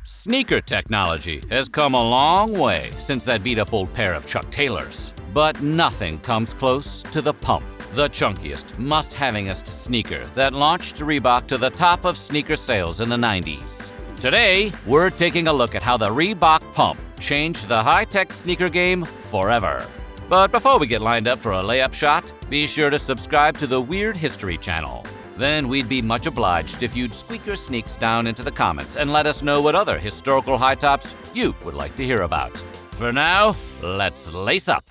Sneaker technology has come a long way since that beat-up old pair of Chuck Taylors. But nothing comes close to the Pump, the chunkiest, must-havingest sneaker that launched Reebok to the top of sneaker sales in the 90s. Today, we're taking a look at how the Reebok Pump changed the high-tech sneaker game forever. But before we get lined up for a layup shot, be sure to subscribe to the Weird History channel. Then we'd be much obliged if you'd squeak your sneaks down into the comments and let us know what other historical high tops you would like to hear about. For now, let's lace up.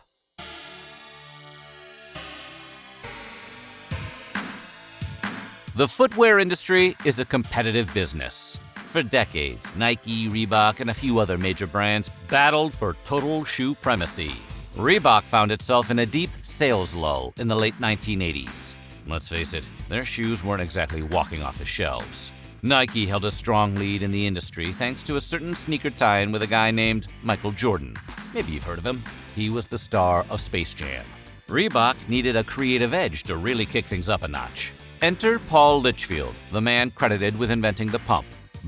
The footwear industry is a competitive business. For decades, Nike, Reebok, and a few other major brands battled for total shoe primacy. Reebok found itself in a deep sales lull in the late 1980s. Let's face it, their shoes weren't exactly walking off the shelves. Nike held a strong lead in the industry thanks to a certain sneaker tie-in with a guy named Michael Jordan. Maybe you've heard of him. He was the star of Space Jam. Reebok needed a creative edge to really kick things up a notch. Enter Paul Litchfield, the man credited with inventing the pump.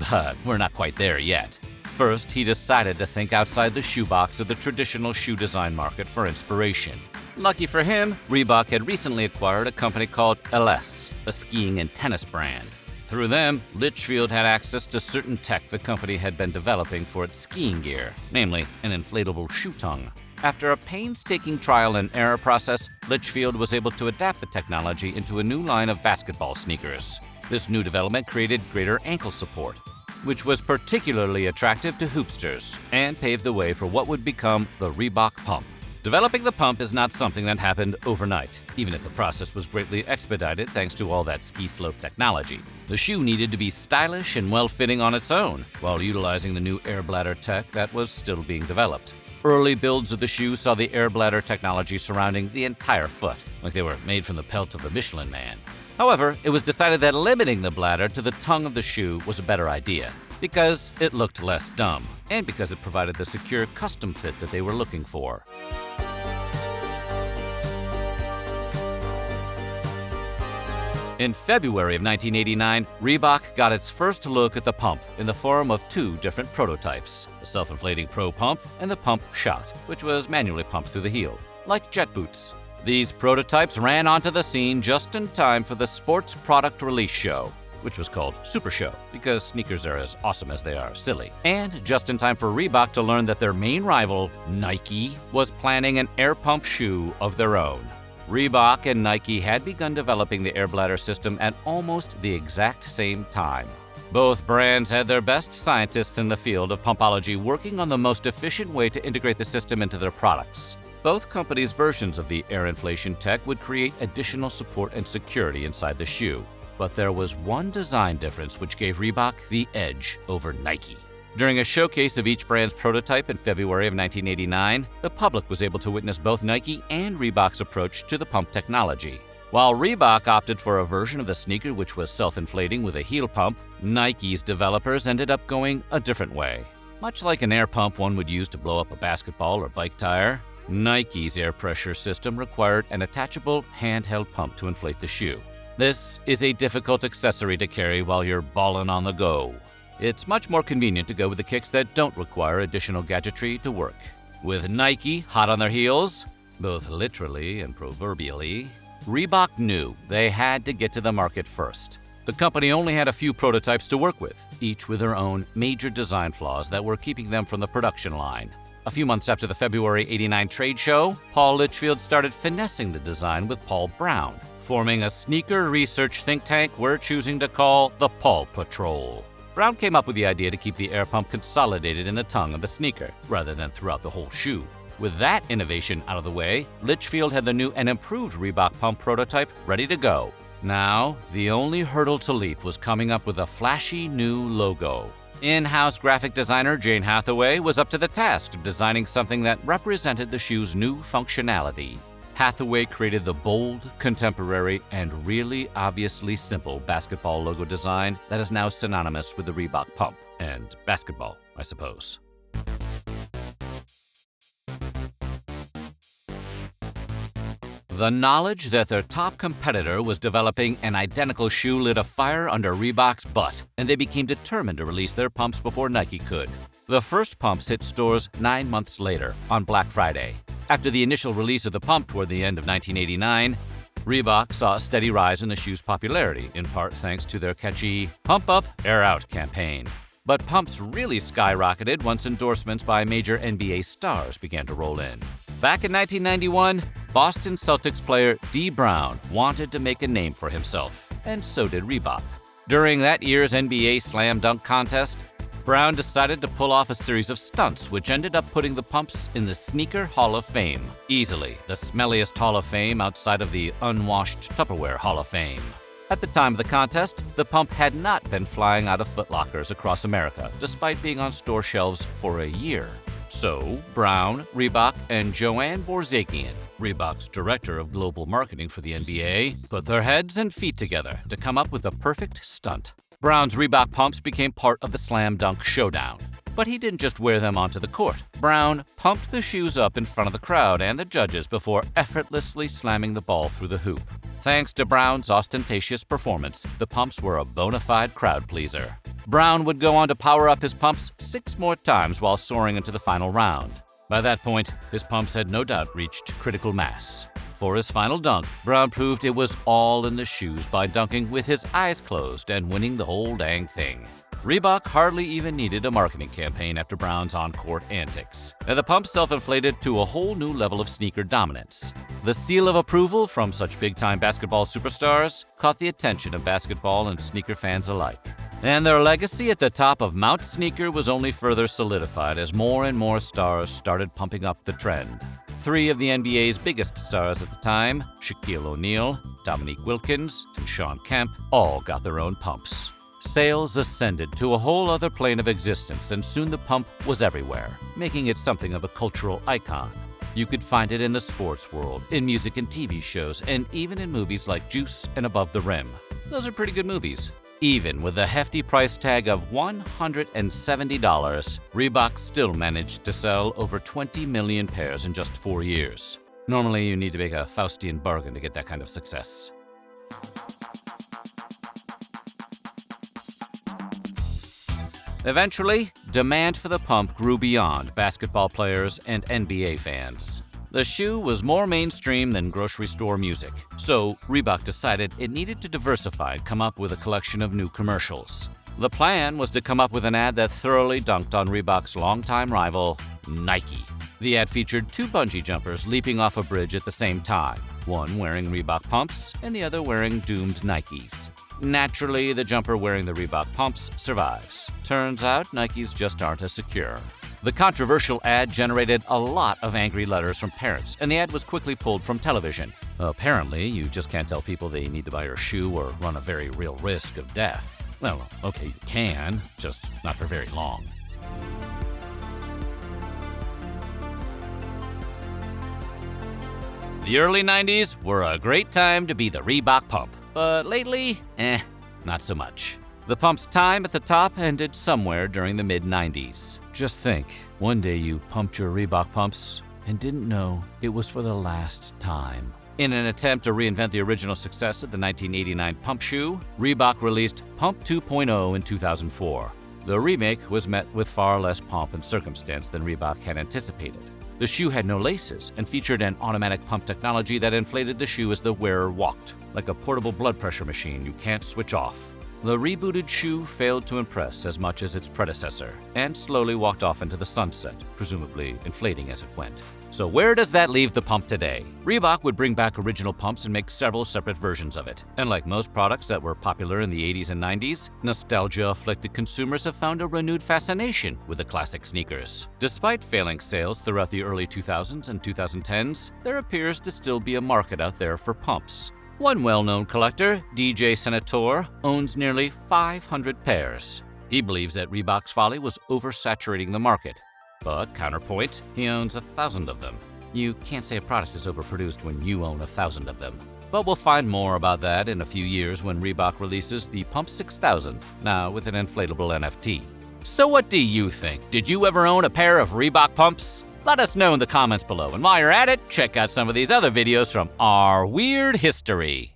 But we're not quite there yet. First, he decided to think outside the shoebox of the traditional shoe design market for inspiration. Lucky for him, Reebok had recently acquired a company called LS, a skiing and tennis brand. Through them, Litchfield had access to certain tech the company had been developing for its skiing gear, namely an inflatable shoe tongue. After a painstaking trial and error process, Litchfield was able to adapt the technology into a new line of basketball sneakers. This new development created greater ankle support, which was particularly attractive to hoopsters and paved the way for what would become the Reebok Pump. Developing the pump is not something that happened overnight, even if the process was greatly expedited thanks to all that ski slope technology. The shoe needed to be stylish and well-fitting on its own, while utilizing the new air bladder tech that was still being developed. Early builds of the shoe saw the air bladder technology surrounding the entire foot, like they were made from the pelt of the Michelin Man. However, it was decided that limiting the bladder to the tongue of the shoe was a better idea, because it looked less dumb, and because it provided the secure custom fit that they were looking for. In February of 1989, Reebok got its first look at the pump in the form of two different prototypes, the self-inflating Pro Pump and the Pump Shot, which was manually pumped through the heel, like jet boots. These prototypes ran onto the scene just in time for the Sports Product Release Show, which was called Super Show because sneakers are as awesome as they are silly, and just in time for Reebok to learn that their main rival, Nike, was planning an air pump shoe of their own. Reebok and Nike had begun developing the air bladder system at almost the exact same time. Both brands had their best scientists in the field of pumpology working on the most efficient way to integrate the system into their products. Both companies' versions of the air inflation tech would create additional support and security inside the shoe. But there was one design difference which gave Reebok the edge over Nike. During a showcase of each brand's prototype in February of 1989, the public was able to witness both Nike and Reebok's approach to the pump technology. While Reebok opted for a version of the sneaker which was self-inflating with a heel pump, Nike's developers ended up going a different way. Much like an air pump one would use to blow up a basketball or bike tire, Nike's air pressure system required an attachable handheld pump to inflate the shoe. This is a difficult accessory to carry while you're ballin' on the go. It's much more convenient to go with the kicks that don't require additional gadgetry to work. With Nike hot on their heels, both literally and proverbially, Reebok knew they had to get to the market first. The company only had a few prototypes to work with, each with their own major design flaws that were keeping them from the production line. A few months after the February '89 trade show, Paul Litchfield started finessing the design with Paul Brown, forming a sneaker research think tank we're choosing to call the Paul Patrol. Brown came up with the idea to keep the air pump consolidated in the tongue of the sneaker, rather than throughout the whole shoe. With that innovation out of the way, Litchfield had the new and improved Reebok Pump prototype ready to go. Now, the only hurdle to leap was coming up with a flashy new logo. In-house graphic designer Jane Hathaway was up to the task of designing something that represented the shoe's new functionality. Hathaway created the bold, contemporary, and really obviously simple basketball logo design that is now synonymous with the Reebok Pump and basketball, I suppose. The knowledge that their top competitor was developing an identical shoe lit a fire under Reebok's butt, and they became determined to release their pumps before Nike could. The first pumps hit stores 9 months later, on Black Friday. After the initial release of the pump toward the end of 1989, Reebok saw a steady rise in the shoe's popularity, in part thanks to their catchy "Pump Up, Air Out" campaign. But pumps really skyrocketed once endorsements by major NBA stars began to roll in. Back in 1991, Boston Celtics player Dee Brown wanted to make a name for himself, and so did Reebok. During that year's NBA Slam Dunk Contest, Brown decided to pull off a series of stunts which ended up putting the pumps in the Sneaker Hall of Fame, easily the smelliest Hall of Fame outside of the unwashed Tupperware Hall of Fame. At the time of the contest, the pump had not been flying out of Foot Lockers across America, despite being on store shelves for a year. So, Brown, Reebok, and Joanne Borzakian, Reebok's director of global marketing for the NBA, put their heads and feet together to come up with the perfect stunt. Brown's Reebok pumps became part of the Slam Dunk Showdown. But he didn't just wear them onto the court. Brown pumped the shoes up in front of the crowd and the judges before effortlessly slamming the ball through the hoop. Thanks to Brown's ostentatious performance, the pumps were a bona fide crowd pleaser. Brown would go on to power up his pumps 6 more times while soaring into the final round. By that point, his pumps had no doubt reached critical mass. For his final dunk, Brown proved it was all in the shoes by dunking with his eyes closed and winning the whole dang thing. Reebok hardly even needed a marketing campaign after Brown's on-court antics, and the pump self-inflated to a whole new level of sneaker dominance. The seal of approval from such big-time basketball superstars caught the attention of basketball and sneaker fans alike. And their legacy at the top of Mount Sneaker was only further solidified as more and more stars started pumping up the trend. 3 of the NBA's biggest stars at the time, Shaquille O'Neal, Dominique Wilkins, and Shawn Kemp, all got their own pumps. Sales ascended to a whole other plane of existence, and soon the pump was everywhere, making it something of a cultural icon. You could find it in the sports world, in music and TV shows, and even in movies like Juice and Above the Rim. Those are pretty good movies. Even with a hefty price tag of $170, Reebok still managed to sell over 20 million pairs in just 4 years. Normally, you need to make a Faustian bargain to get that kind of success. Eventually, demand for the pump grew beyond basketball players and NBA fans. The shoe was more mainstream than grocery store music, so Reebok decided it needed to diversify and come up with a collection of new commercials. The plan was to come up with an ad that thoroughly dunked on Reebok's longtime rival, Nike. The ad featured 2 bungee jumpers leaping off a bridge at the same time, one wearing Reebok pumps and the other wearing doomed Nikes. Naturally, the jumper wearing the Reebok pumps survives. Turns out, Nikes just aren't as secure. The controversial ad generated a lot of angry letters from parents, and the ad was quickly pulled from television. Apparently, you just can't tell people they need to buy your shoe or run a very real risk of death. Well, okay, you can, just not for very long. The early 90s were a great time to be the Reebok Pump, but lately, not so much. The pump's time at the top ended somewhere during the mid-90s. Just think, one day you pumped your Reebok pumps and didn't know it was for the last time. In an attempt to reinvent the original success of the 1989 pump shoe, Reebok released Pump 2.0 in 2004. The remake was met with far less pomp and circumstance than Reebok had anticipated. The shoe had no laces and featured an automatic pump technology that inflated the shoe as the wearer walked, like a portable blood pressure machine you can't switch off. The rebooted shoe failed to impress as much as its predecessor, and slowly walked off into the sunset, presumably inflating as it went. So where does that leave the pump today? Reebok would bring back original pumps and make several separate versions of it. And like most products that were popular in the 80s and 90s, nostalgia-afflicted consumers have found a renewed fascination with the classic sneakers. Despite failing sales throughout the early 2000s and 2010s, there appears to still be a market out there for pumps. One well-known collector, DJ Senator, owns nearly 500 pairs. He believes that Reebok's folly was oversaturating the market. But counterpoint, he owns 1,000 of them. You can't say a product is overproduced when you own 1,000 of them. But we'll find more about that in a few years when Reebok releases the Pump 6000, now with an inflatable NFT. So what do you think? Did you ever own a pair of Reebok pumps? Let us know in the comments below, and while you're at it, check out some of these other videos from our weird history.